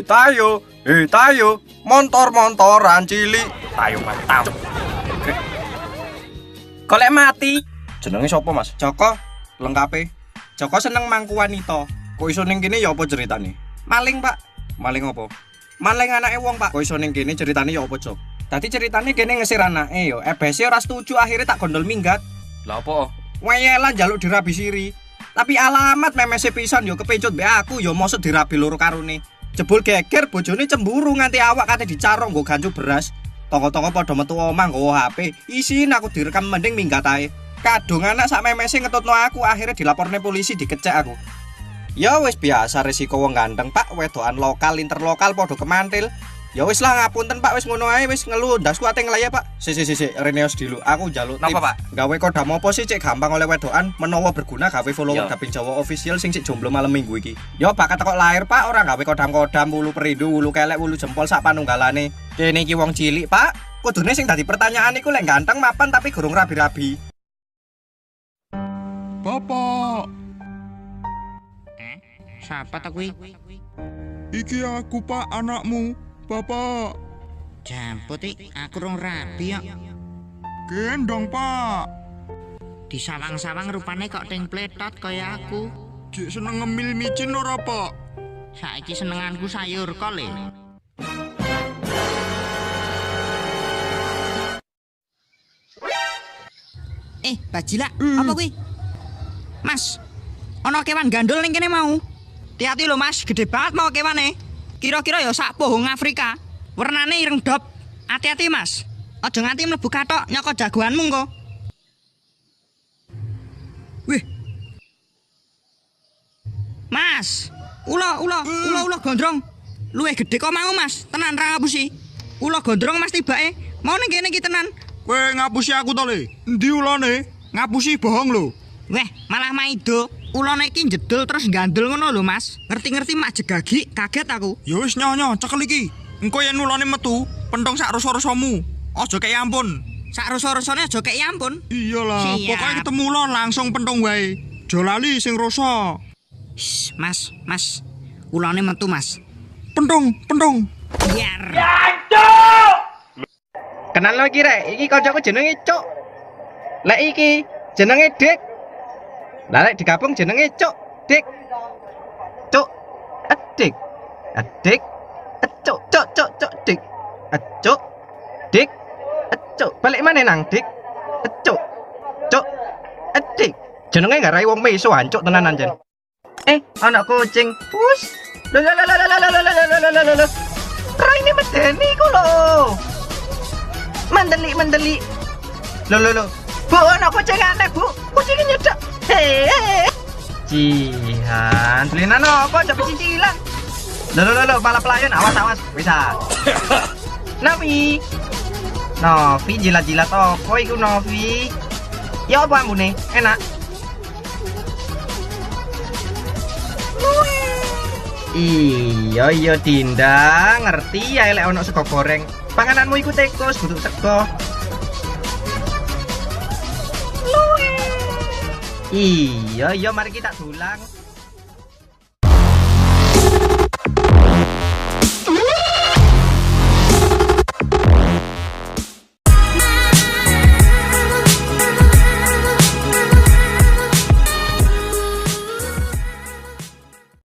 tayo, montor-montoran cilik. Tayo mantap. Golek mati. Jenenge sapa, Mas? Joko, lengkape. Joko seneng mangku wanita. Kok iso ning kene ya apa ceritane? Maling, Pak. Maling apa? Maling anake wong, Pak. Kok iso ning kene ceritane ya apa, Jok? Tadi ceritane kene ngesir anake yo. Ebese ora setuju akhirnya tak gondol minggat. Lah apa? Weyelan njaluk dirabi siri. Tapi alamat memese pisan yo kepencut mbek aku yo mosok dirabi loro karone. Jebul geger bojone cemburu nganti awak kate dicarong nggo gancu beras. Tonggo-tonggo padha metu omah nggawa HP. Isin aku direkam mending minggat ae. Kadung anak sak memese ngetutno aku akhirnya dilaporne polisi dikecek aku. Ya wis biasa resiko wong ganteng, Pak. Wedokan lokal interlokal padha kemantil. Ya wis lah ngapunten Pak, wis ngono ae wis ngelu ndas kuate ngelaya Pak. Si Reneos dulu. Aku njaluk tip. Napa, Pak? Gawe kodam apa sih cek gampang oleh wedokan menawa berguna gawe follower Yo. Gaping Jawa official sing sik jomblo malam minggu iki. Yo bakat kok lahir Pak, ora gawe kodam-kodam wulu perindu, wulu kelek, wulu jempol sak panunggalane. Kene iki wong cilik Pak. Kudune sing dadi pertanyaan iku lek ganteng mapan tapi gurung rabi-rabi. Bapak, Siapa ta kuwi? iki aku Pak anakmu. Bapak, Jamput iki aku rong rabi kok. gendong Pak. Disawang-sawang rupane kok ting pletot kaya aku. Jek seneng ngemil micin ora Pak? Saiki senenganku sayur kole. Bajila, apa kuwi? Mas, ana kewan gandul ning kene mau. Hati-hati lho Mas, gede banget mau kewane. Kira-kira ya sak pohong Afrika. Warnane ireng dop. Hati-hati Mas. Aja nganti mlebu kathok nyaka jagoanmu engko. Wih. Mas, ula gondrong. Luwih gede kok mau Mas, tenan ra ngapusi. Ula gondrong Mas tibake. Mau ning kene iki tenan. Kowe ngapusi aku to le? Endi ulane? Ngapusi bohong lho. Weh, malah maido. Ulane iki jedul terus gandul ngono lho, Mas. Ngerti-ngerti mak jegagi, kaget aku. Ya wis nyonya, cekel iki. Engko yen ulane metu, penthong sak rasa-rasamu. Aja kei ampun. Sak rasa-rasane aja kei ampun. Iyalah, Siap. pokoke ketemu ulon langsung penthong wae. Aja lali sing rasa. Shh, Mas. Ulane metu, Mas. Penthong. Biar. Kenal lo iki rek, iki kancaku jenenge Cuk. Lek iki jenenge Dik. Lah lek digabung jenenge Cuk, Dik. Cuk, Dik. Dik. Cuk, Dik. Cuk. Dik. Cuk, balik maneh nang Dik. Cuk. Dik. Jenenge garai wong meso hancuk tenan anjen. Anak kucing. Pus. Lho. Raine medeni ku lho. Mendeli. Lo. Bu, anak kucing aneh, Bu. Kucingnya nyedek. Hei. Jihan, tulinan apa? Coba cicilan. Lo, pala pelayan. Awas. Bisa. Novi, jilat-jilat apa iku Novi? Ya apa ambune? Enak. Iya Dinda, ngerti ya lek ono sego goreng. Pangananmu iku tikus, kudu sego. Iya, mari kita dulang.